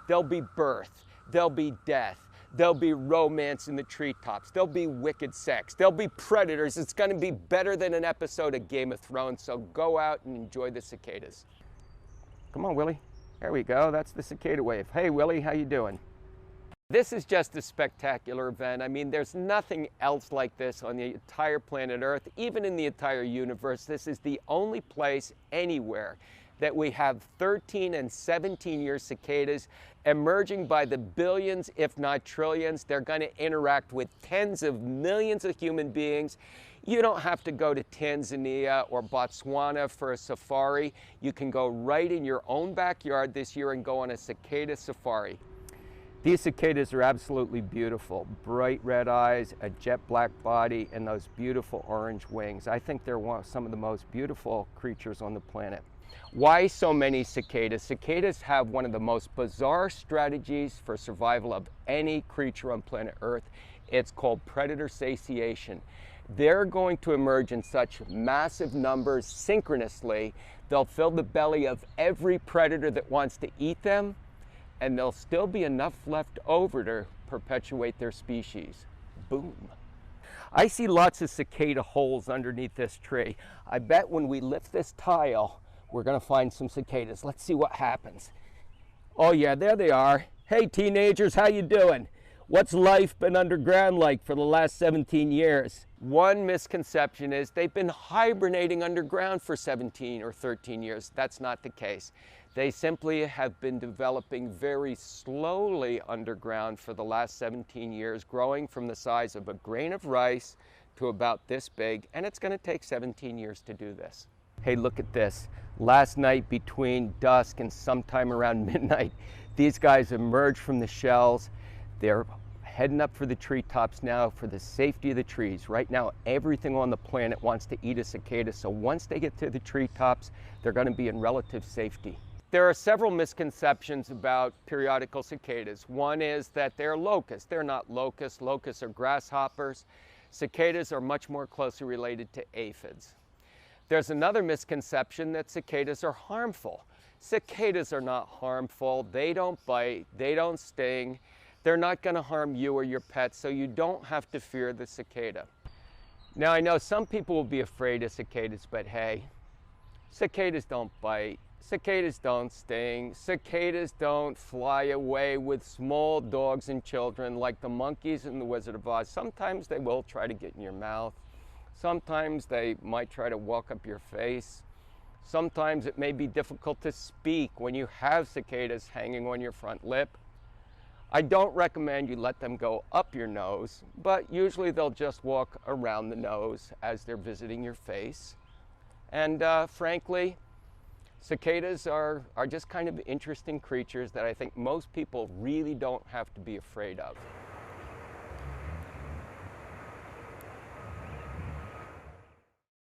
There'll be birth, there'll be death, there'll be romance in the treetops, there'll be wicked sex, there'll be predators. It's going to be better than an episode of Game of Thrones, so go out and enjoy the cicadas. Come on, Willie. There we go. That's the cicada wave. Hey, Willie, how you doing? This is just a spectacular event. I mean, there's nothing else like this on the entire planet Earth, even in the entire universe. This is the only place anywhere that we have 13 and 17-year cicadas emerging by the billions, if not trillions. They're going to interact with tens of millions of human beings. You don't have to go to Tanzania or Botswana for a safari. You can go right in your own backyard this year and go on a cicada safari. These cicadas are absolutely beautiful. Bright red eyes, a jet black body, and those beautiful orange wings. I think they're some of the most beautiful creatures on the planet. Why so many cicadas? Cicadas have one of the most bizarre strategies for survival of any creature on planet Earth. It's called predator satiation. They're going to emerge in such massive numbers synchronously. They'll fill the belly of every predator that wants to eat them, and there'll still be enough left over to perpetuate their species. Boom. I see lots of cicada holes underneath this tree. I bet when we lift this tile, we're going to find some cicadas. Let's see what happens. Oh yeah, there they are. Hey teenagers, how you doing? What's life been underground like for the last 17 years? One misconception is they've been hibernating underground for 17 or 13 years. That's not the case. They simply have been developing very slowly underground for the last 17 years, growing from the size of a grain of rice to about this big, and it's going to take 17 years to do this. Hey, look at this. Last night between dusk and sometime around midnight, these guys emerged from the shells. They're heading up for the treetops now for the safety of the trees. Right now, everything on the planet wants to eat a cicada, so once they get to the treetops, they're going to be in relative safety. There are several misconceptions about periodical cicadas. One is that they're locusts. They're not locusts. Locusts are grasshoppers. Cicadas are much more closely related to aphids. There's another misconception that cicadas are harmful. Cicadas are not harmful. They don't bite. They don't sting. They're not going to harm you or your pets, so you don't have to fear the cicada. Now, I know some people will be afraid of cicadas, but hey, cicadas don't bite. Cicadas don't sting. Cicadas don't fly away with small dogs and children like the monkeys in The Wizard of Oz. Sometimes they will try to get in your mouth. Sometimes they might try to walk up your face. Sometimes it may be difficult to speak when you have cicadas hanging on your front lip. I don't recommend you let them go up your nose, but usually they'll just walk around the nose as they're visiting your face. And frankly, cicadas are just kind of interesting creatures that I think most people really don't have to be afraid of.